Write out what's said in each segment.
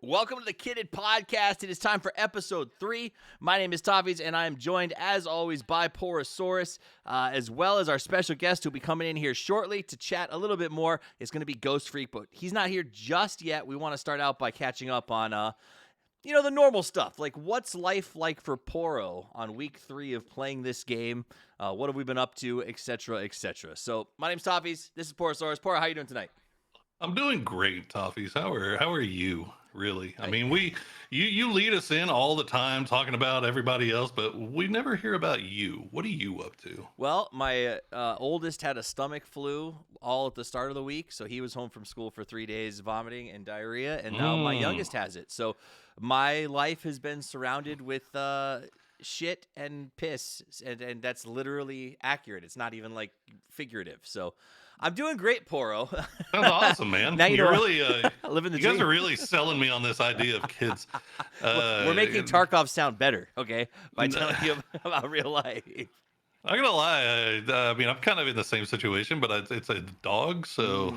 Welcome to the Kidded Podcast. It is time for episode 3. My name is Toffee, and I am joined, as always, by Poro, as well as our special guest who will be coming in here shortly to chat a little bit more. It's going to be GhostFreak, but he's not here just yet. We want to start out by catching up on, the normal stuff. Like, what's life like for Poro on week 3 of playing this game? What have we been up to, etc., etc. So, my name's Toffee. This is Poro. Poro, how are you doing tonight? I'm doing great, Toffees. How are you? Really? I mean, you lead us in all the time talking about everybody else, but we never hear about you. What are you up to? Well, my oldest had a stomach flu all at the start of the week, so he was home from school for 3 days vomiting and diarrhea, and now my youngest has it. So my life has been surrounded with shit and piss, and that's literally accurate. It's not even like figurative. So I'm doing great, Poro. That's awesome, man. Now You're really living the you guys dream. are really selling me on this idea of kids. We're making Tarkov sound better, okay, by telling you about real life. I'm gonna lie. I mean, I'm kind of in the same situation, but it's a dog, so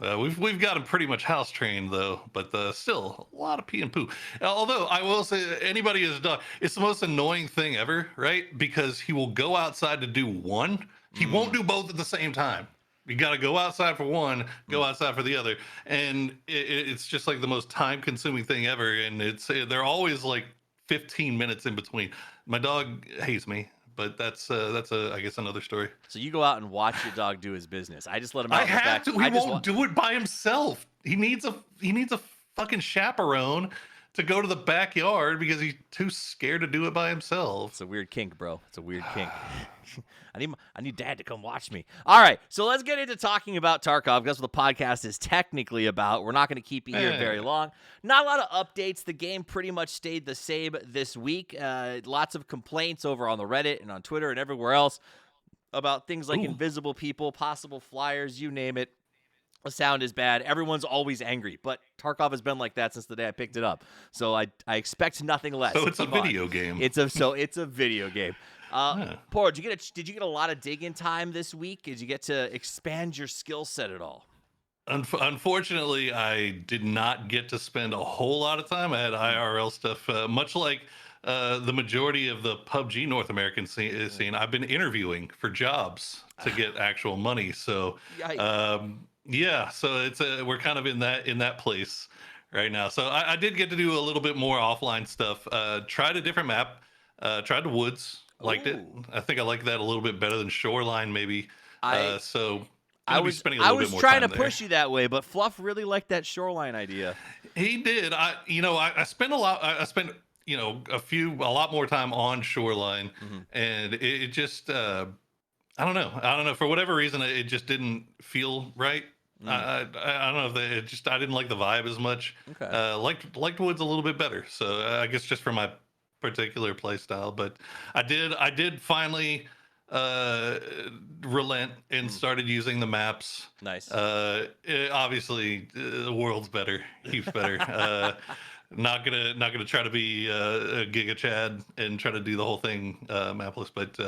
we've got him pretty much house trained though. But still, a lot of pee and poo. Although I will say, anybody who's a dog, it's the most annoying thing ever, right? Because he will go outside to do one. He won't do both at the same time. You got to go outside for one, go outside for the other, and it's just like the most time-consuming thing ever. And they're always like 15 minutes in between. My dog hates me, but that's I guess another story. So you go out and watch your dog do his business. I just let him out. I have to. He won't do it by himself. He needs a fucking chaperone to go to the backyard because he's too scared to do it by himself. It's a weird kink, bro. It's a weird kink. I need dad to come watch me. All right, so let's get into talking about Tarkov. That's what the podcast is technically about. We're not going to keep you here very long. Not a lot of updates. The game pretty much stayed the same this week. Lots of complaints over on the Reddit and on Twitter and everywhere else about things like invisible people, possible flyers, you name it. The sound is bad. Everyone's always angry, but Tarkov has been like that since the day I picked it up. So I expect nothing less. So it's a video game. It's a video game. Poro, did you get a lot of dig-in time this week? Did you get to expand your skill set at all? Unfortunately, I did not get to spend a whole lot of time. I had IRL stuff, much like the majority of the PUBG North American scene. I've been interviewing for jobs to get actual money. So, so we're kind of in that place right now. So I did get to do a little bit more offline stuff. Tried a different map. Tried the woods. Liked it. I think I like that a little bit better than Shoreline, maybe. I was trying to push you that way, but Fluff really liked that Shoreline idea. He did. I spent a lot. I spent a lot more time on Shoreline, and it just I don't know. For whatever reason, it just didn't feel right. I don't know if I didn't like the vibe as much. Okay. Liked Woods a little bit better. So I guess just for my particular play style, but I did finally relent and started using the maps. Nice. Obviously the world's better, heaps better. Not gonna try to be a Giga Chad and try to do the whole thing mapless, but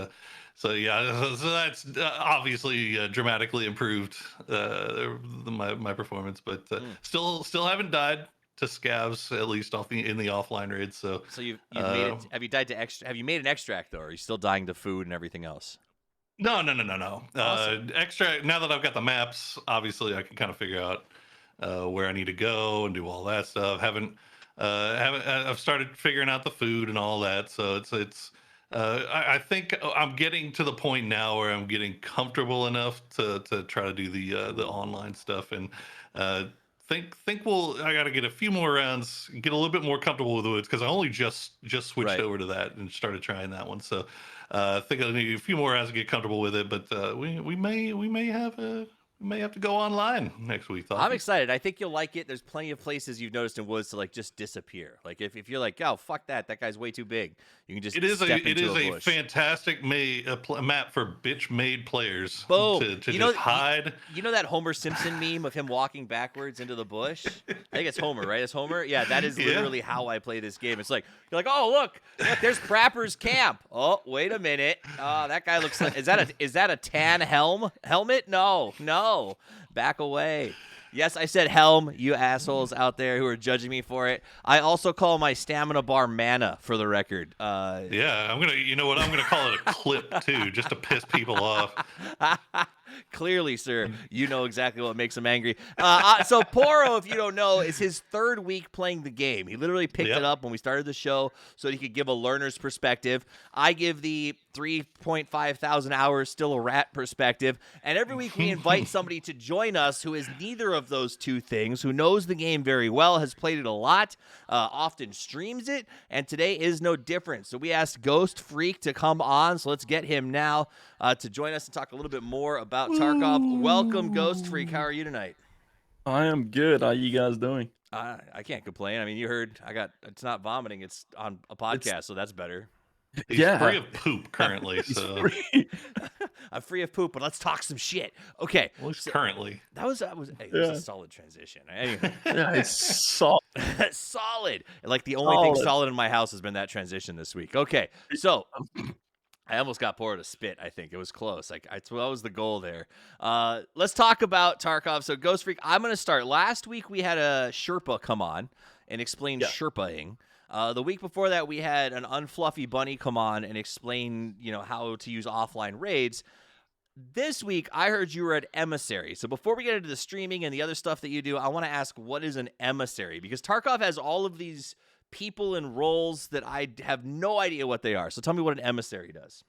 so that's obviously dramatically improved my performance, but still haven't died to scavs, at least in the offline raids. So you've made it. Have you died to have you made an extract though, or are you still dying to food and everything else? No. Awesome. Extract. Now that I've got the maps, obviously I can kind of figure out where I need to go and do all that stuff. I've started figuring out the food and all that. So it's I think I'm getting to the point now where I'm getting comfortable enough to try to do the online stuff, and I got to get a few more rounds, get a little bit more comfortable with the woods, because I only just switched over to that and started trying that one. So I think I need a few more rounds to get comfortable with it, but we may have to go online next week. I'm excited. I think you'll like it. There's plenty of places you've noticed in Woods to like just disappear. Like if you're like, oh fuck that guy's way too big, you can just it is a bush. Fantastic map for bitch-made players. Boom. To just hide. You know that Homer Simpson meme of him walking backwards into the bush? I think it's Homer, right? It's Homer. Yeah, that is literally how I play this game. It's like you're like, oh look, there's Prapper's camp. Oh wait a minute. Oh, that guy looks like is that a tan helmet? No. Back away. Yes, I said helm, you assholes out there who are judging me for it. I also call my stamina bar mana, for the record. Yeah, you know what? I'm gonna call it a clip too, just to piss people off. Clearly, sir, you know exactly what makes him angry. So Poro, if you don't know, is his third week playing the game. He literally picked it up when we started the show so he could give a learner's perspective. I give the 3.5 thousand hours still a rat perspective. And every week we invite somebody to join us who is neither of those two things, who knows the game very well, has played it a lot, often streams it, and today is no different. So we asked GhostFreak to come on, so let's get him now to join us and talk a little bit more about Tarkov. Welcome, GhostFreak. How are you tonight? I am good. How you guys doing? I can't complain. I mean, you heard it's not vomiting. It's on a podcast, so that's better. He's free of poop currently, so I'm free of poop, but let's talk some shit. Okay. At least currently. That was a solid transition. Anyway. Yeah, it's solid. Solid. Like the only thing solid in my house has been that transition this week. Okay. So I almost got Poro to spit, I think. It was close. That was the goal there. Let's talk about Tarkov. So, GhostFreak, I'm going to start. Last week, we had a Sherpa come on and explain Sherpaing. The week before that, we had an unfluffy bunny come on and explain, how to use offline raids. This week, I heard you were at Emissary. So before we get into the streaming and the other stuff that you do, I want to ask, what is an emissary? Because Tarkov has all of these people and roles that I have no idea what they are. So tell me what an emissary does.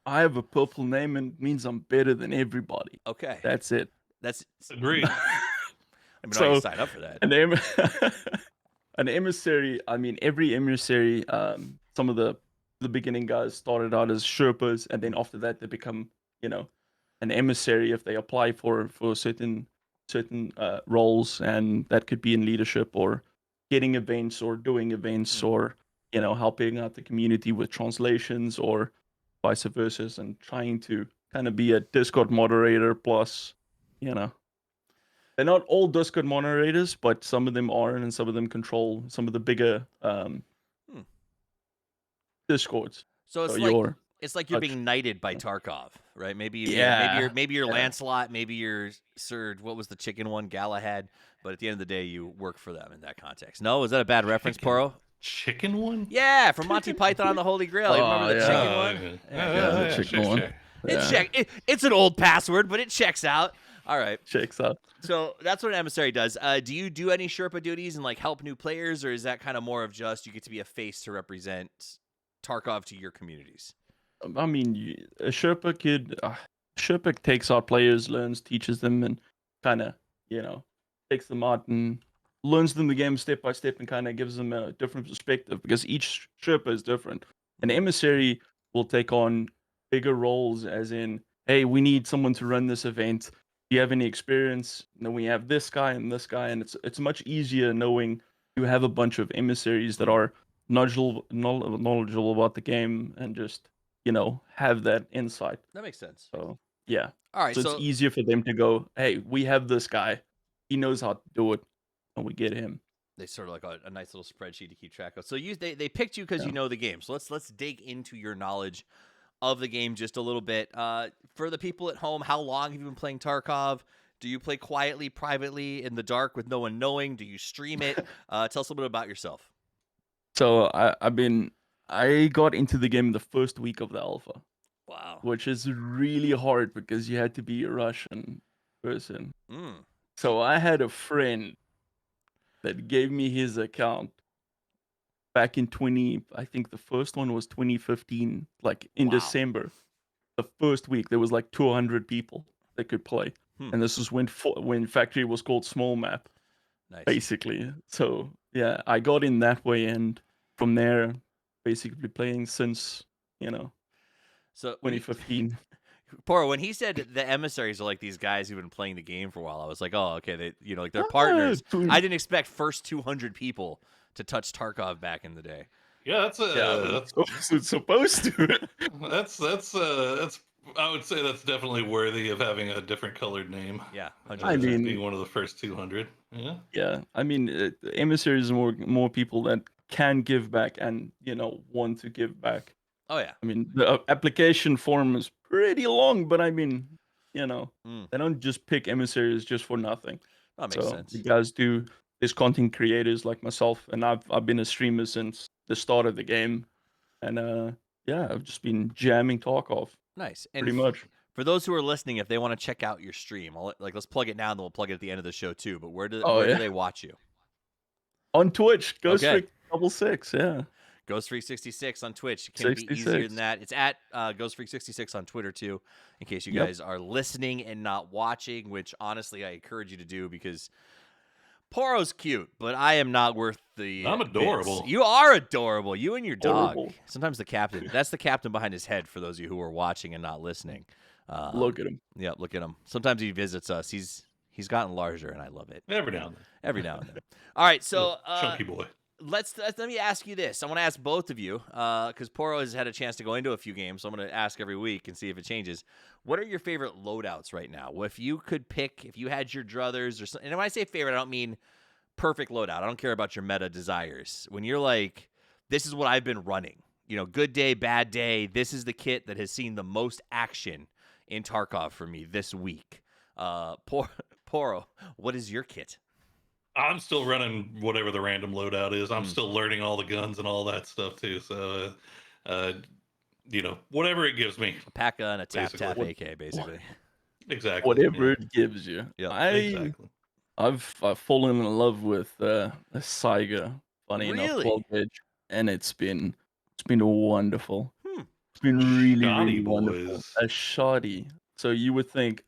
I have a purple name and it means I'm better than everybody. Okay. That's it. That's agreed. I mean, I sign up for that. An emissary, I mean, every emissary, some of the beginning guys started out as Sherpas, and then after that they become, an emissary if they apply for certain roles, and that could be in leadership or getting events or doing events or, helping out the community with translations or vice versa, and trying to kind of be a Discord moderator plus, They're not all Discord moderators, but some of them are, and some of them control some of the bigger Discords. So it's like you're being knighted by Tarkov, right? Maybe you're Lancelot, maybe you're Sir. What was the chicken one? Galahad. But at the end of the day, you work for them in that context. No, is that a bad reference, Poro? Chicken one? Yeah, from Monty Python on the Holy Grail. You remember the chicken one? Yeah, the chicken one. It's an old password, but it checks out. All right. Checks out. So that's what an emissary does. Do you do any Sherpa duties and help new players, or is that kind of more of just you get to be a face to represent Tarkov to your communities? I mean, a Sherpa Sherpa takes out players, learns, teaches them, and kind of, takes them out and learns them the game step by step and kind of gives them a different perspective because each Sherpa is different. An emissary will take on bigger roles, as in, hey, we need someone to run this event. Do you have any experience? And then we have this guy, and it's much easier knowing you have a bunch of emissaries that are knowledgeable about the game and just, have that insight. That makes sense. So, yeah. All right. So it's easier for them to go, hey, we have this guy. He knows how to do it, and we get him. They sort of like a nice little spreadsheet to keep track of. So they picked you because you know the game. So let's dig into your knowledge of the game just a little bit. For the people at home, how long have you been playing Tarkov? Do you play quietly, privately, in the dark with no one knowing? Do you stream it? Tell us a little bit about yourself. So I got into the game the first week of the alpha. Wow. Which is really hard because you had to be a Russian person. So I had a friend that gave me his account back in I think the first one was 2015, in December. The first week, there was 200 people that could play. And this was when Factory was called Small Map, basically. So, yeah, I got in that way, and from there, basically playing since, so 2015. Poro, when he said the emissaries are these guys who've been playing the game for a while, I was like, oh, okay, they they're partners. I didn't expect first 200 people to touch Tarkov back in the day. Yeah, it's supposed to. That's I would say that's definitely worthy of having a different colored name. Yeah, 100%. I mean, being one of the first 200. Yeah. Yeah, I mean, emissaries are more people that can give back and want to give back. Oh yeah. I mean, the application form is pretty long, but I mean, they don't just pick emissaries just for nothing. That makes So sense. you guys do. There's content creators like myself, and I've been a streamer since the start of the game, and yeah, I've just been jamming Tarkov Nice. pretty And much. for those who are listening, if they want to check out your stream, let's plug it now, and then we'll plug it at the end of the show too. But where do Oh where do yeah, they watch you? on Twitch, Okay. GhostFreak 66, yeah, GhostFreak66 on Twitch. It can't be easier than 66. that. It's at GhostFreak66 on Twitter too, in case you Yep. guys are listening and not watching, which honestly I encourage you to do because Poro's cute, but I am not worth the I'm bits. adorable. You are adorable. You and your dog. Horrible. Sometimes the captain. That's the captain behind his head for those of you who are watching and not listening. Look at him. Yeah, look at him. Sometimes he visits us. He's gotten larger, and I love it. Every now and then. Every now and then. All right, so Chunky boy. let me ask you this. I want to ask both of you because Poro has had a chance to go into a few games, so I'm going to ask every week and see if it changes. What are your favorite loadouts right now? If you could pick, if you had your druthers or something, and when I say favorite, I don't mean perfect loadout. I don't care about your meta desires. When you're like, this is what I've been running. Good day, bad day. This is the kit that has seen the most action in Tarkov for me this week. Poro, what is your kit? I'm still running whatever the random loadout is. I'm still learning all the guns and all that stuff too. So, whatever it gives me. A P.A.K.A. and a tap Basically. AK, basically. Exactly. Whatever yeah. it gives you. Yep, Exactly. I've fallen in love with a Saiga. Funny enough, Really? 12 gauge, and it's been wonderful. Hmm. It's been really, Shoddy really wonderful. boys. A shoddy. So you would think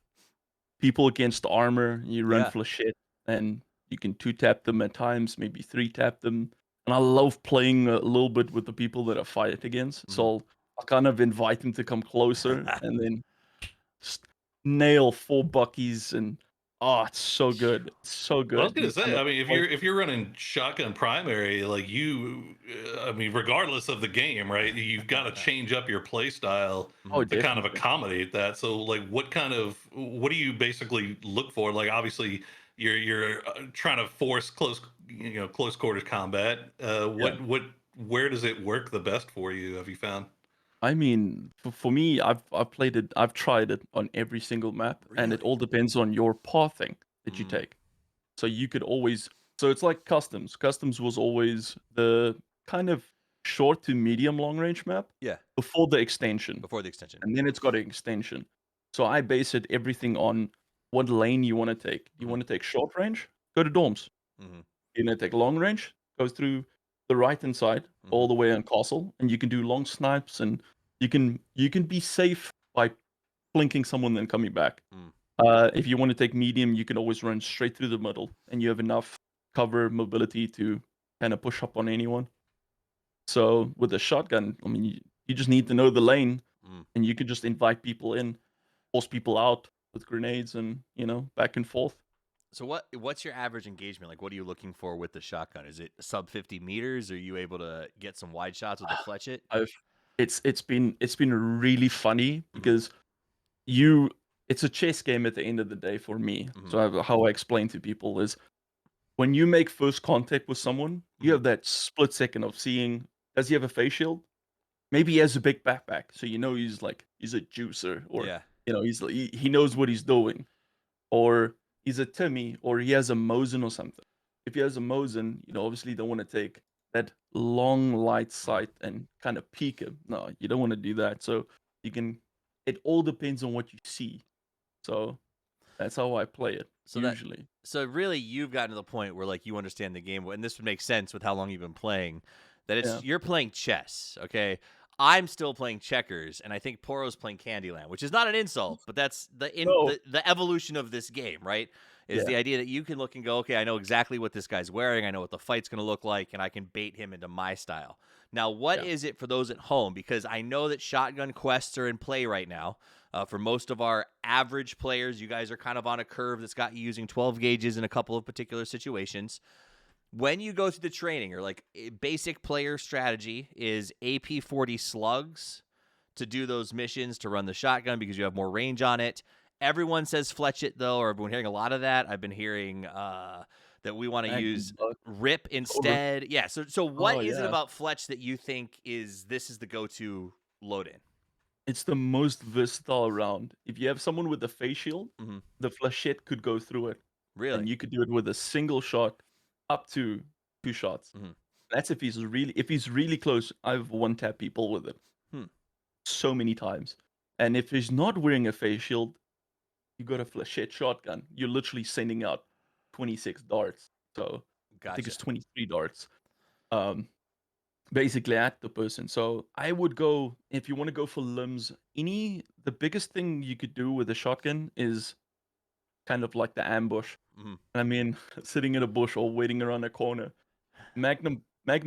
people against armor, you run Yeah. flechette, and you can 2-tap them at times, maybe 3-tap them. And I love playing a little bit with the people that I fight against. So I'll kind of invite them to come closer and then just nail 4 buckies and it's so good. It's so good. Well, I was gonna You say, kind of I mean, if play- you're running shotgun primary, like I mean, regardless of the game, right? You've got to change up your play style oh, to kind of definitely. accommodate that. So, like, what do you basically look for? Like, obviously, you're trying to force close quarters combat. Where does it work the best for you? Have you found? I mean, for me, I've played it. I've tried it on every single map, and it Really? all depends on your pathing that you Mm. take. So you could always. So it's like customs. Customs was always the kind of short to medium long range map Yeah, before the extension, before the extension. and then it's got an extension. So I base it everything on what lane you want to take. You Mhm. want to take short range, go to dorms. Mhm. You're gonna take long range, goes through the right hand side all Mhm. the way on castle, and you can do long snipes, and you can be safe by flanking someone then coming back. Mm. If you want to take medium, you can always run straight through the middle, and you have enough cover mobility to kind of push up on anyone. So with a shotgun, I mean, you just need to know the lane, Mm. and you can just invite people in, force people out with grenades, and back and forth. So what's your average engagement? Like, what are you looking for with the shotgun? Is it sub 50 meters? Are you able to get some wide shots with the fletchet? I've it's been really funny Mhm. because it's a chess game at the end of the day for me. Mhm. So how I explain to people is when you make first contact with someone, you Mhm. have that split second of seeing, does he have a face shield? Maybe he has a big backpack, so he's a juicer, or Yeah. he knows what he's doing, or he's a Timmy, or he has a Mosin or something. If he has a Mosin, obviously you don't want to take that long light sight and kind of peek him. No, you don't want to do that. So you can. It all depends on what you see. So that's how I play it So usually. So really, you've gotten to the point where like you understand the game, and this would make sense with how long you've been playing. That Yeah. you're playing chess, okay? I'm still playing checkers, and I think Poro's playing Candyland, which is not an insult, but that's No. the evolution of this game, right? Is Yeah. the idea that you can look and go, okay, I know exactly what this guy's wearing, I know what the fight's going to look like, and I can bait him into my style. Now, what is it for those at home? Because I know that shotgun quests are in play right now. For most of our average players, you guys are kind of on a curve that's got you using 12 gauges in a couple of particular situations. When you go through the training, or like basic player strategy is AP40 slugs to do those missions to run the shotgun because you have more range on it. Everyone says fletchet though, or I've been hearing a lot of that. I've been hearing that we want to use rip instead. Yeah. So what is it about fletch that you think this is the go-to load in? It's the most versatile round. If you have someone with a face shield, Mhm. the flechette could go through it. Really? and you could do it with a single shot, up to 2 shots. Mhm. That's if he's really close. I've one tap people with it Hmm. so many times. And if he's not wearing a face shield, you got a flechette shotgun. You're literally sending out 26 darts. So I think Gotcha. it's 23 darts. Um, basically at the person. So I would go, if you want to go for limbs. The biggest thing you could do with a shotgun is kind of like the ambush. Mhm. I mean, sitting in a bush or waiting around a corner. Magnum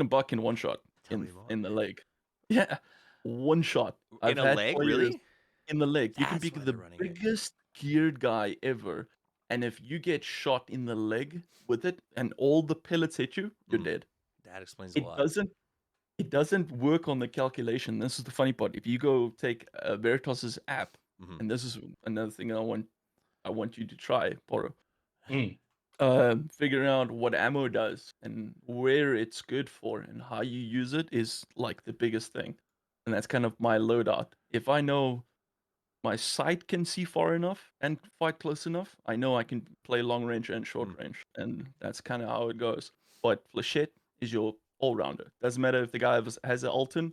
buck in one shot Tell me more. in the leg. Yeah, one shot. In I've a had leg, players really? in the leg. You can be That's why they're the running it. biggest geared guy ever, and if you get shot in the leg with it, and all the pellets hit you, you're Mm. dead. That explains a It lot. doesn't. It doesn't work on the calculation. This is the funny part. If you go take Veritas's app, Mhm. and this is another thing I want you to try, Poro. Mm. Figuring out what ammo does and where it's good for and how you use it is like the biggest thing. And that's kind of my loadout. If I know my sight can see far enough and fight close enough, I know I can play long range and short range. And that's kind of how it goes. But Flechette is your all rounder. Doesn't matter if the guy has an Alton.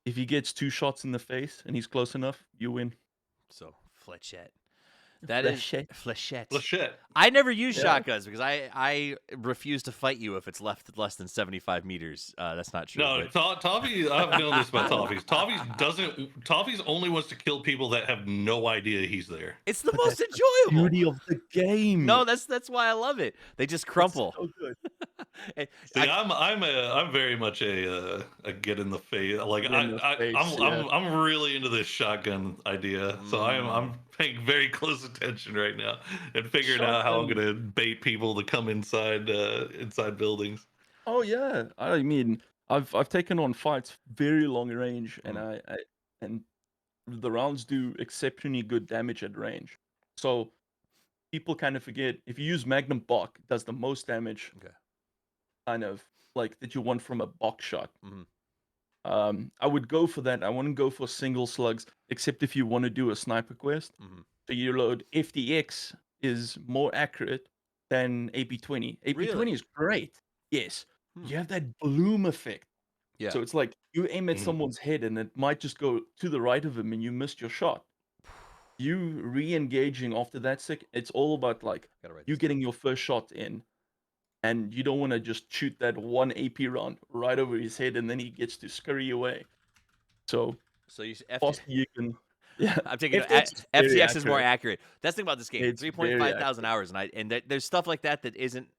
If he gets 2 shots in the face and he's close enough, you win. So flechette. That is Flechette. flechette. Well, shit. I never use Yeah. shotguns because I refuse to fight you if it's less than 75 meters. That's not true. No, but... Toffee. I've known this about Toffee's. Toffee's only wants to kill people that have no idea he's there. It's the But most that's enjoyable. Beauty of the game. No, that's why I love it. They just It's crumple. so good. See, I'm very much a get in the face. Like Get in the face, yeah. I'm really into this shotgun idea. So I'm paying very close attention right now and figuring out how I'm Shotgun. gonna bait people to come inside buildings. Oh yeah. I mean, I've taken on fights very long range, and and the rounds do exceptionally good damage at range. So people kind of forget if you use Magnum Bach, it does the most damage. Okay. Kind of like that you want from a box shot. Mhm. I would go for that. I wouldn't go for single slugs, except if you want to do a sniper quest. Mhm. So you load FDX is more accurate than AP20. AP20 Really? is great. Yes. Hmm. You have that bloom effect. Yeah. So it's like you aim at Mhm. someone's head and it might just go to the right of him and you missed your shot. You re-engaging after that it's all about like Gotta write you this getting your first shot in, and you don't want to just shoot that one AP round right over his head and then he gets to scurry away. So So faster you can, yeah. I'm taking FTX is very FTX is more accurate. accurate. That's the thing about this game. It's 3.5 very thousand hours, and there's stuff like that isn't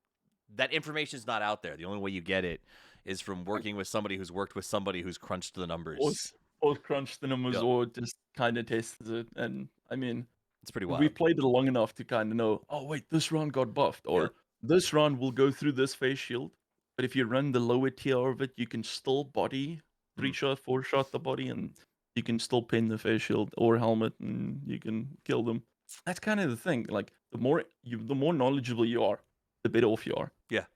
that information's not out there. The only way you get it is from working with somebody who's worked with somebody who's crunched the numbers. Or crunch the numbers Yep. or just kind of tests it. And I mean, It's pretty we wild. played it long enough to kind of know, oh, wait, this round got buffed, or Yep. this round will go through this face shield. But if you run the lower tier of it, you can still body 3-shot, 4-shot the body, and you can still pin the face shield or helmet, and you can kill them. That's kind of the thing. Like the more knowledgeable you are, the better off you are. Yeah.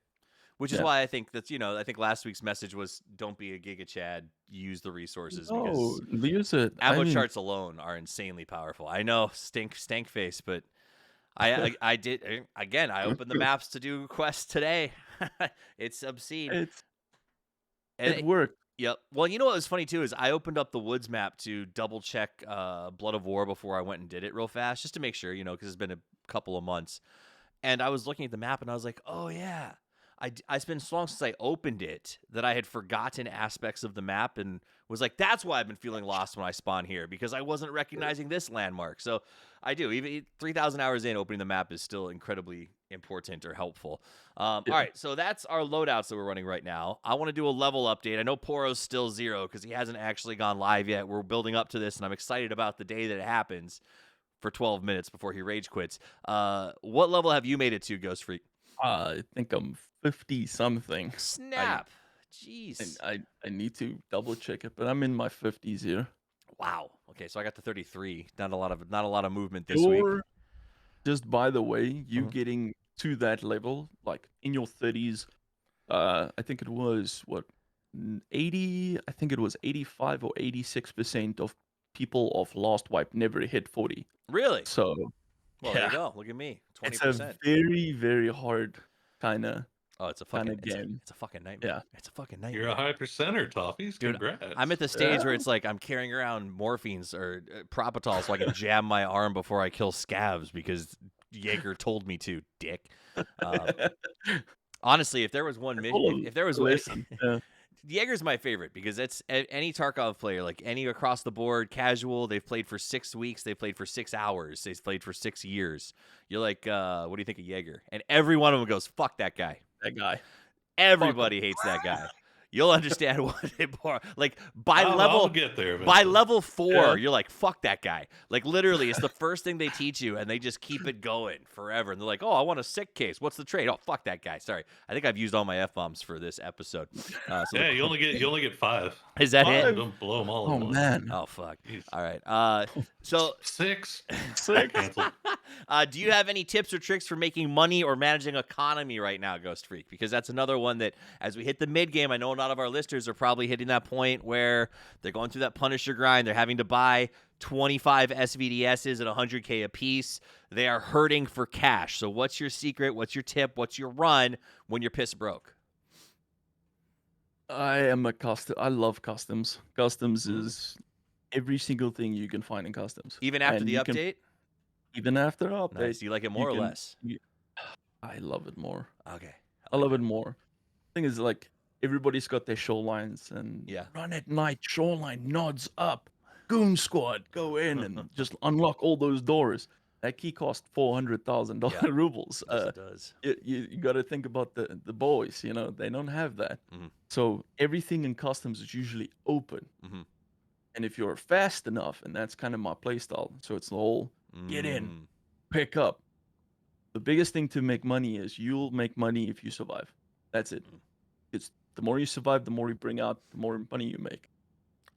Which is Yeah. why I think that's I think last week's message was don't be a Giga Chad, use the resources Oh, because use it. ammo I mean, charts alone are insanely powerful. I know, stank face, but I did again. I opened the maps to do quests today. It's obscene. And it worked. Yep. Well, you know what was funny too is I opened up the woods map to double check Blood of War before I went and did it real fast, just to make sure, because it's been a couple of months. And I was looking at the map and I was like, oh yeah, it's been so long since I opened it that I had forgotten aspects of the map and was like, that's why I've been feeling lost when I spawn here, because I wasn't recognizing this landmark. So I do. Even 3,000 hours in, opening the map is still incredibly important or helpful. All right, so that's our loadouts that we're running right now. I want to do a level update. I know Poro's still 0 because he hasn't actually gone live yet. We're building up to this, and I'm excited about the day that it happens for 12 minutes before he rage quits. What level have you made it to, GhostFreak? I think I'm 50 something. Snap. Jeez. I need to double check it, but I'm in my 50s here. Wow. Okay, so I got to 33. Not a lot of movement this week. Just by the way, you Mhm. getting to that level, like in your 30s, I think it was 80, I think it was 85 or 86% of people of last wipe never hit 40. Really? So Well, there you go. Look at me. 20%. It's a very, very hard kind of Oh, it's a fucking game. It's a fucking nightmare. Yeah. It's a fucking nightmare. You're a high percenter, Toffees. Dude, Congrats. I'm at the stage where it's like I'm carrying around morphines or Propofol so I can jam my arm before I kill scavs because Jaeger told me to, dick. Honestly, if there was one mission, if there was Listen, Jaeger's my favorite because it's any Tarkov player, like any across the board casual. They've played for 6 weeks. They've played for 6 hours. They've played for 6 years. You're like, what do you think of Jaeger? And every one of them goes, fuck that guy. that guy. Everybody hates that guy. You'll understand what it more like I'll get there by eventually. level 4. Yeah. You're like, fuck that guy. Like literally, it's the first thing they teach you, and they just keep it going forever. And they're like, oh, I want a sick case. What's the trade? Oh, fuck that guy. Sorry, I think I've used all my f-bombs for this episode. Yeah, you only get 5. Is that it? 5, don't blow them all. Oh at once. man. Oh fuck. Jeez. All right. So 6. Sick. do you have any tips or tricks for making money or managing economy right now, GhostFreak? Because that's another one that, as we hit the mid game, I know a lot of our listeners are probably hitting that point where they're going through that Punisher grind. They're having to buy 25 SVDSs at 100K a piece. They are hurting for cash. So what's your secret? What's your tip? What's your run when you're piss broke? I love customs. Customs is every single thing you can find in customs. Even after And the you can- update? Even after update. Nice. Do you like it more or can- less? I love it more. Okay. I love it more. Thing is, like, everybody's got their shorelines and Yeah. run at night, shoreline, nods up, goon squad, go in and just unlock all those doors. That key cost $400,000 Yeah. rubles. Yes, it does. You got to think about the boys. You know, they don't have that. Mhm. So everything in customs is usually open. Mhm. And if you're fast enough, and that's kind of my play style, so it's the whole get in, pick up. The biggest thing to make money is you'll make money if you survive. That's it. It's the more you survive, the more you bring out, the more money you make.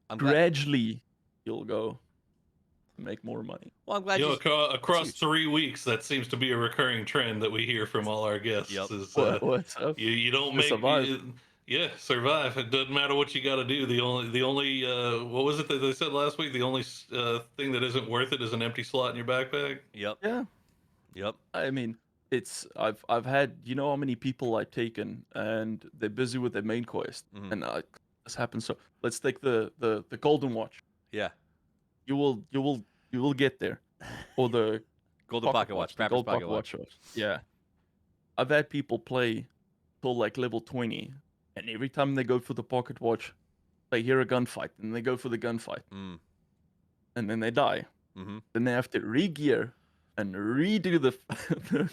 I'm glad. Gradually, you'll go make more money. Well, I'm glad You know, you. across 3 weeks, that seems to be a recurring trend that we hear from all our guests. Yep. Is, What's up? you don't To make survive. yeah, survive. It doesn't matter what you got to do. The only what was it that they said last week? The only thing that isn't worth it is an empty slot in your backpack. Yep. Yeah. Yep. I mean, I've had, you know how many people I've taken and they're busy with their main quest, Mhm. and this happens. So let's take the Golden Watch. Yeah. You will get there, or the Golden Pocket Watch. the Prapper's Gold Pocket Watch. Yeah, I've had people play till like level 20, and every time they go for the Pocket Watch, they hear a gunfight, and they go for the gunfight, Mm. and then they die. Mm-hmm. Then they have to re-gear and redo the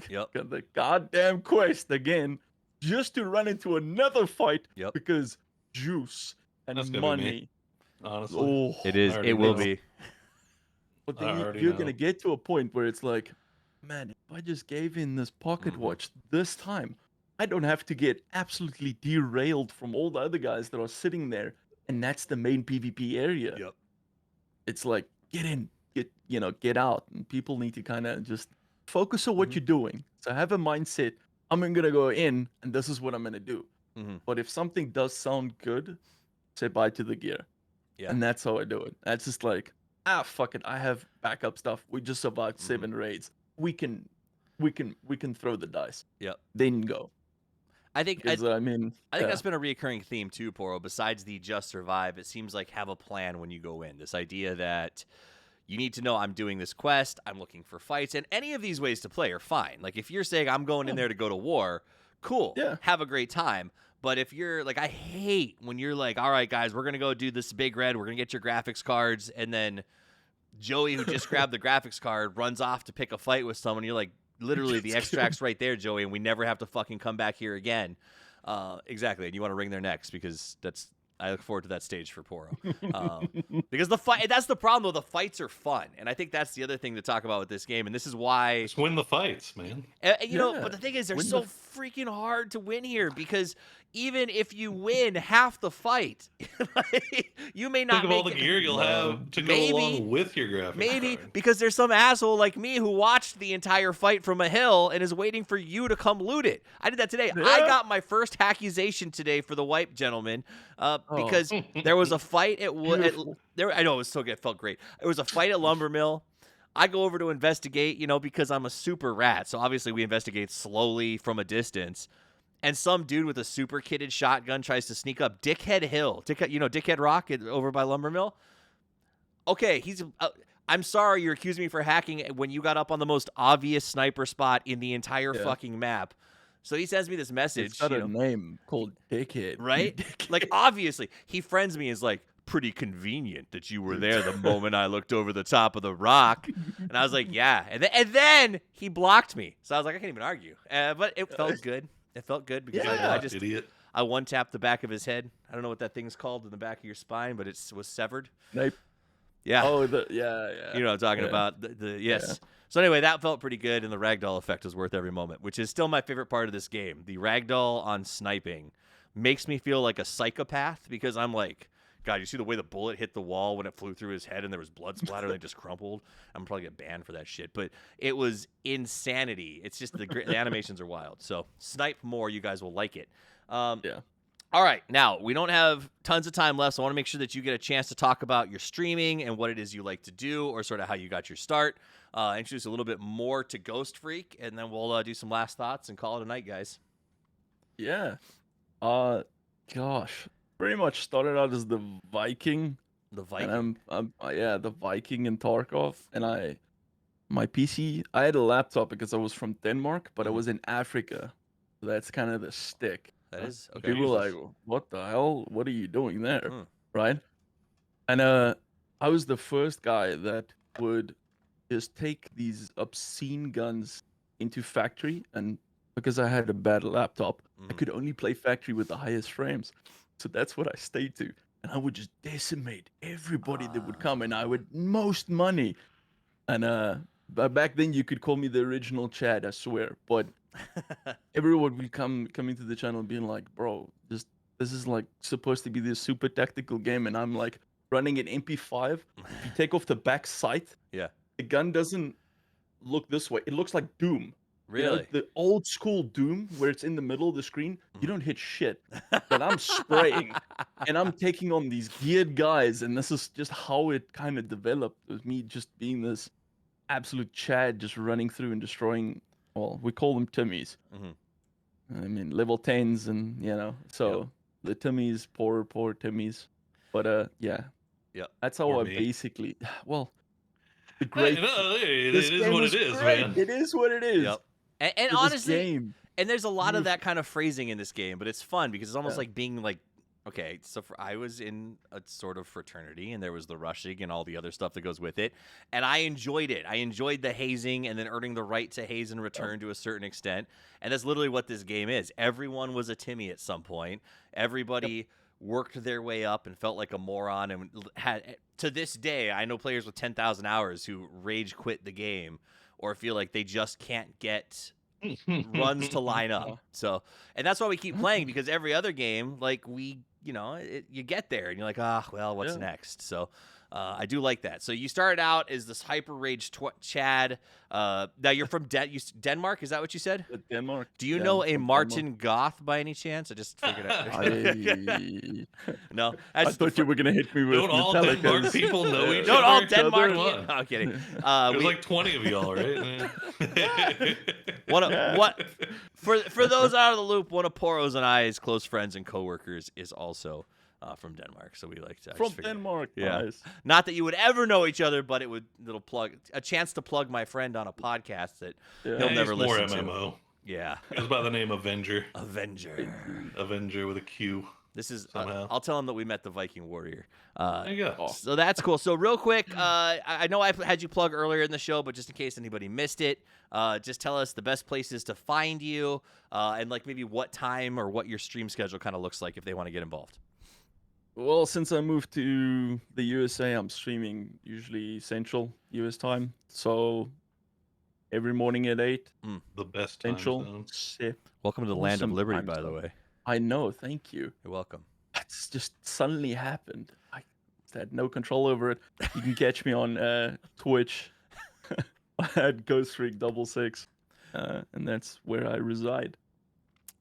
Yep. the goddamn quest again, just to run into another fight. Yep. Because juice and That's gonna be me. money. Honestly, Oh, It is. I already It will know. be. but I then already you're know. gonna get to a point where it's like, man, if I just gave in this pocket Mhm. watch this time, I don't have to get absolutely derailed from all the other guys that are sitting there, and that's the main PvP area. Yep. It's like get in, get out, and people need to kind of just focus on what Mhm. you're doing. So have a mindset. I'm gonna go in, and this is what I'm gonna do. Mhm. But if something does sound good, say bye to the gear. Yeah. And that's how I do it. That's just like, fuck it. I have backup stuff. We just survived 7 raids. We can throw the dice. Yep. Then go. I think. Because I mean, I think yeah. that's been a recurring theme too, Poro. Besides the just survive, it seems like have a plan when you go in. This idea that you need to know I'm doing this quest, I'm looking for fights, and any of these ways to play are fine. Like if you're saying I'm going in there to go to war, cool. Yeah. Have a great time. But if you're like, I hate when you're like, all right, guys, we're gonna go do this big red, we're gonna get your graphics cards, and then Joey, who just grabbed the graphics card, runs off to pick a fight with someone. You're like, literally, the extract's right there, Joey, and we never have to fucking come back here again. Exactly, and you want to wring their necks because I look forward to that stage for Poro. Because the fight, that's the problem, though. The fights are fun, and I think that's the other thing to talk about with this game, and this is why. Just win the fights, man. You know, Yeah. but the thing is, they're Win so the- freaking hard to win here because even if you win half the fight, you may not Think of all the make it. gear you'll have to go Maybe- along with your graphics Maybe card. because there's some asshole like me who watched the entire fight from a hill and is waiting for you to come loot it. I did that today. I Yeah. got my first accusation today for the wipe, gentlemen, because there was a fight at Beautiful. there. I know it was so good. It felt great. It was a fight at Lumbermill. I go over to investigate, because I'm a super rat. So obviously we investigate slowly from a distance. And some dude with a super kitted shotgun tries to sneak up Dickhead Hill. Dickhead Rock over by Lumber Mill? Okay, I'm sorry you're accusing me for hacking when you got up on the most obvious sniper spot in the entire fucking map. So he sends me this message. It's got a name called Dickhead. Right? Dickhead. Like, obviously, he friends me and is like, pretty convenient that you were there the moment I looked over the top of the rock. And I was like, yeah. And then he blocked me. So I was like, I can't even argue. But it felt good. It felt good because I one-tapped the back of his head. I don't know what that thing's called in the back of your spine, but it was severed. Snipe. Yeah. Oh, yeah. You know what I'm talking about. Yes. Yeah. So anyway, that felt pretty good, and the ragdoll effect was worth every moment, which is still my favorite part of this game. The ragdoll on sniping makes me feel like a psychopath because I'm like, God, you see the way the bullet hit the wall when it flew through his head and there was blood splatter and it just crumpled? I'm probably get banned for that shit. But it was insanity. It's just the animations are wild. So snipe more. You guys will like it. Yeah. All right, now, we don't have tons of time left, so I want to make sure that you get a chance to talk about your streaming and what it is you like to do or sort of how you got your start. Introduce a little bit more to GhostFreak, and then we'll do some last thoughts and call it a night, guys. Yeah. Gosh. Pretty much started out as the Viking. The Viking? And the Viking in Tarkov. And my PC, I had a laptop because I was from Denmark, but I was in Africa. So that's kind of the stick. That is okay. People were like, what the hell? What are you doing there? Right? And I was the first guy that would just take these obscene guns into factory, and because I had a bad laptop, I could only play factory with the highest frames. So that's what I stayed to. And I would just decimate everybody that would come, and I would most money. And back then you could call me the original Chad, I swear. But everyone would come into the channel being like, bro, this is like supposed to be this super tactical game, and I'm like running an MP5. If you take off the back sight, the gun doesn't look this way. It looks like Doom. Really? The old school Doom where it's in the middle of the screen, you don't hit shit. But I'm spraying and I'm taking on these geared guys, and this is just how it kind of developed, with me just being this absolute Chad just running through and destroying. Well, we call them Timmies. I mean, level 10s, and so the Timmies, poor Timmies. But that's how I basically. Well, the great. It is what it is, man. It is what it is. Yep. And honestly, and there's a lot of that kind of phrasing in this game, but it's fun because it's almost like being like, okay, so I was in a sort of fraternity, and there was the rushing and all the other stuff that goes with it, and I enjoyed it. I enjoyed the hazing and then earning the right to haze in return to a certain extent, and that's literally what this game is. Everyone was a Timmy at some point. Everybody worked their way up and felt like a moron, and had, to this day, I know players with 10,000 hours who rage quit the game or feel like they just can't get runs to line up. So, and that's why we keep playing, because every other game, like you get there and you're like, well, what's next? So I do like that. So you started out as this hyper rage Chad. Now you're from Denmark. Is that what you said? Denmark. Do you know a Martin Goth by any chance? I just figured out. No, I thought you were gonna hit me with. Don't all Denmark people know each other? Don't all Denmark? No, I'm kidding. There's like 20 of y'all, right? For those out of the loop, one of Poro's and I's close friends and coworkers is also from Denmark, so we like to from Denmark. Yeah, nice. Not that you would ever know each other, but it'll plug a chance to plug my friend on a podcast that he'll never listen to. More MMO. Yeah, it was by the name Avenger. Avenger with a Q. This is. I'll tell him that we met the Viking warrior. There you go. So that's cool. So real quick, I know I had you plug earlier in the show, but just in case anybody missed it, just tell us the best places to find you, and like maybe what time or what your stream schedule kind of looks like if they want to get involved. Well, since I moved to the USA, I'm streaming usually Central US time. So every morning at 8. The best Central. Welcome to the land of liberty, by the way. I know. Thank you. You're welcome. That's just suddenly happened. I had no control over it. You can catch me on Twitch at GhostFreak 66, and that's where I reside.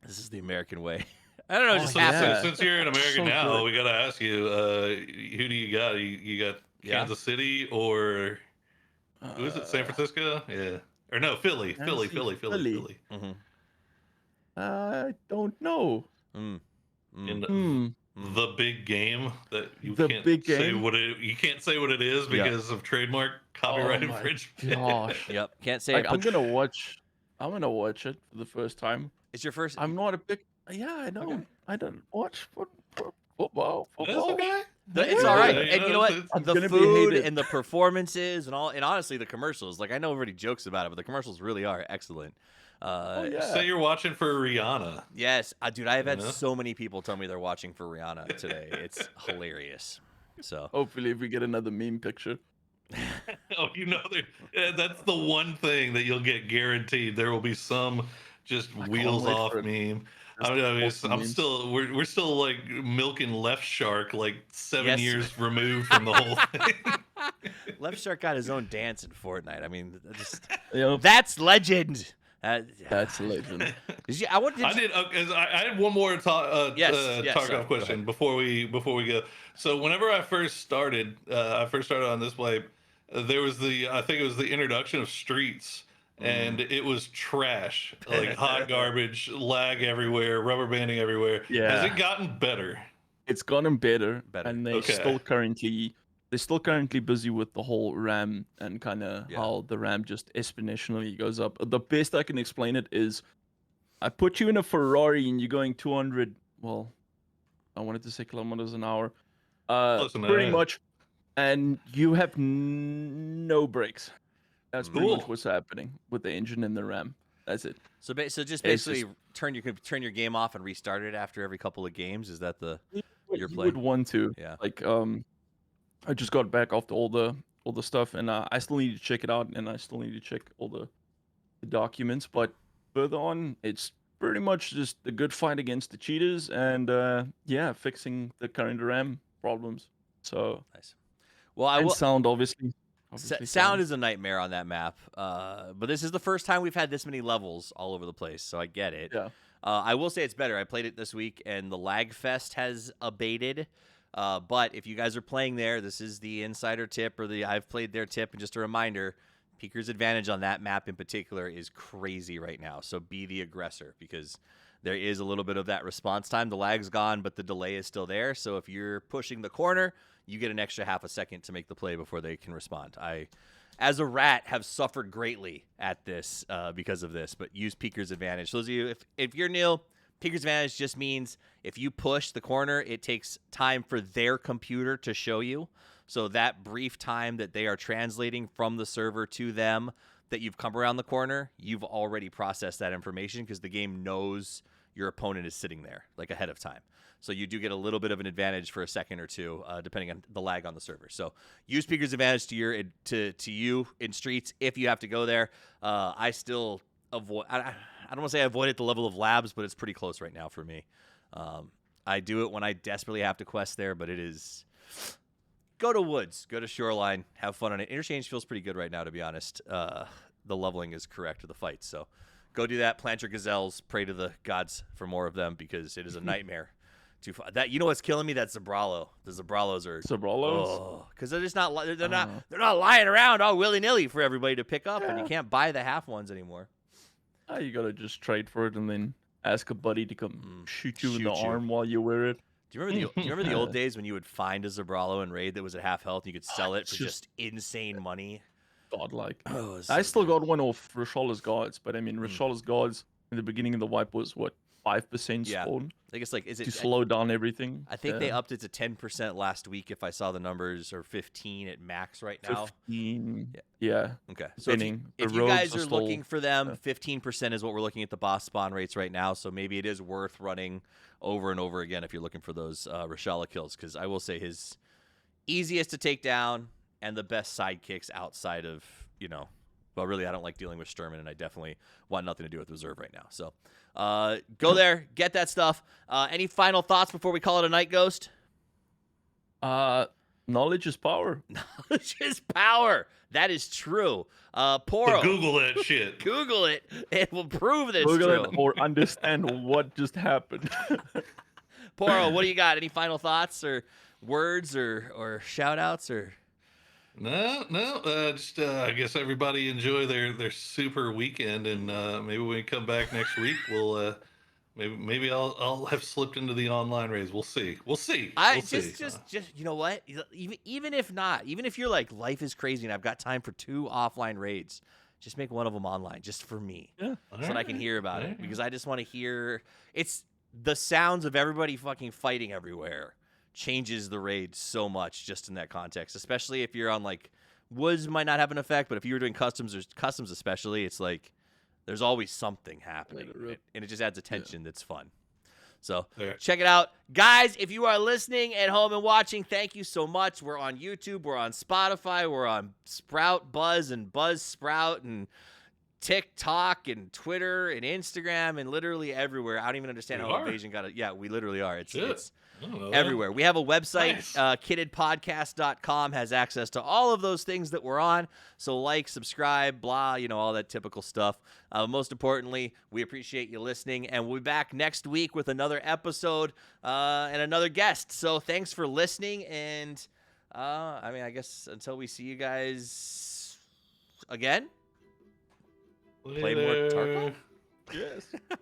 This is the American way. I don't know. Since you're in America now, we gotta ask you, who do you got? You got Kansas City or Who is it? San Francisco? Yeah. Or no, Philly. Philly. Philly. Mm-hmm. I don't know. Mm. In Mm. the big game that you The can't big say game? what you can't say what it is Yeah. because of trademark copyright Oh my infringement. gosh. Yep. Can't say Like it. I'm But gonna watch it for the first time. it's your first. I'm not a big. Yeah, I don't. Okay. I don't watch football. That's okay. It's Yeah. all right. Yeah, And you know what? I'm The gonna be food hated. and the performances and all, and honestly, the commercials. Like I know everybody jokes about it, but the commercials really are excellent. Oh yeah. Say you're watching for Rihanna. Yes, dude, I have had You know? so many people tell me they're watching for Rihanna today. It's hilarious. So Hopefully, if we get another meme picture. Oh, that's the one thing that you'll get guaranteed. There will be some just can't wheels wait off for it. meme. Just awesome I'm memes. still we're still like milking Left Shark like 7 Yes. years removed from the whole thing. Left Shark got his own dance in Fortnite. I mean, just, Yeah, that's legend. that's legend. I had one more Yes, Tarkov sorry, go question before we go. So whenever I first started on this play, there was I think it was the introduction of Streets, and it was trash, like hot garbage, lag everywhere, rubber banding everywhere. Yeah. Has it gotten better? It's gotten better, Better. and they're Okay. still currently busy with the whole RAM and kind of Yeah. how the RAM just exponentially goes up. The best I can explain it is, I put you in a Ferrari and you're going 200. Well, I wanted to say kilometers an hour. Close enough, Pretty yeah. much, and you have no brakes. That's pretty much Cool. what's happening with the engine and the RAM. That's it. So just It's basically turn your game off and restart it after every couple of games. Is that your You play? would want to. Yeah. Like I just got back after all the stuff, and I still need to check it out, and I still need to check all the documents. But further on, it's pretty much just a good fight against the cheaters, and fixing the current RAM problems. So Nice. Well, I and will. sound obviously. Sound is a nightmare on that map, but this is the first time we've had this many levels all over the place, so I get it. Yeah. I will say it's better. I played it this week, and the lag fest has abated. But if you guys are playing there, this is the insider tip or the I've played there tip, and just a reminder, Peeker's advantage on that map in particular is crazy right now. So be the aggressor, because there is a little bit of that response time. The lag's gone, but the delay is still there. So if you're pushing the corner, you get an extra half a second to make the play before they can respond. I, as a rat, have suffered greatly at this because of this, but use Peeker's advantage. So those of you, if you're new, Peeker's advantage just means if you push the corner, it takes time for their computer to show you. So that brief time that they are translating from the server to them that you've come around the corner, you've already processed that information because the game knows your opponent is sitting there like ahead of time. So you do get a little bit of an advantage for a second or two, depending on the lag on the server. So use Peeker's advantage to you in Streets if you have to go there. I still avoid. I don't want to say I avoid it the level of labs, but it's pretty close right now for me. I do it when I desperately have to quest there, but it is go to woods, go to shoreline, have fun on it. Interchange feels pretty good right now, to be honest. The leveling is correct with the fights, so go do that. Plant your gazelles, pray to the gods for more of them because it is a nightmare. That you know what's killing me? That Zabralo. The Zabralos are because they're just not they're not lying around all willy nilly for everybody to pick up, and you can't buy the half ones anymore. You gotta just trade for it and then ask a buddy to come shoot you in the arm while you wear it. Do you remember the old days when you would find a Zabralo in raid that was at half health and you could sell it for just insane money? Godlike. Oh, I still got one off Rashala's guards, but I mean Rashala's guards in the beginning of the wipe was what 5% spawn. I guess is it to slow down everything? I think they upped it to 10% last week. If I saw the numbers, or 15 at max right now. 15. Yeah. Okay. So if you guys are looking for them, 15% is what we're looking at the boss spawn rates right now. So maybe it is worth running over and over again if you're looking for those Rashala kills. Because I will say his easiest to take down and the best sidekicks outside of well, really, I don't like dealing with Sturman, and I definitely want nothing to do with Reserve right now. So go there, get that stuff. Any final thoughts before we call it a night, Ghost? Knowledge is power. Knowledge is power. That is true. Poro. So Google that shit. Google it. It will prove that it's Google true. it or understand what just happened. Poro, what do you got? Any final thoughts or words or shout outs or? No. Just I guess everybody enjoy their super weekend, and maybe when we come back next week, we'll maybe I'll have slipped into the online raids. We'll see. We'll see. I We'll see. just you know what? Even if not, even if you're like life is crazy and I've got time for 2 offline raids, just make one of them online just for me. Yeah. So that I can hear about it Alright. because I just want to hear it's the sounds of everybody fucking fighting everywhere changes the raid so much just in that context, especially if you're on like woods might not have an effect, but if you were doing customs or customs especially, it's like there's always something happening and it just adds a tension that's fun. So check it out. Guys, if you are listening at home and watching, thank you so much. We're on YouTube. We're on Spotify. We're on Sprout Buzz and Buzz Sprout and TikTok and Twitter and Instagram and literally everywhere. I don't even understand We how are? Evasion got it. Yeah, we literally are. It's I don't know that. everywhere. We have a website, Nice. kittedpodcast.com has access to all of those things that we're on. So like, subscribe, blah, all that typical stuff. Most importantly, we appreciate you listening, and we'll be back next week with another episode and another guest. So thanks for listening, and I guess until we see you guys again, play more Later. Tarkov. Yes.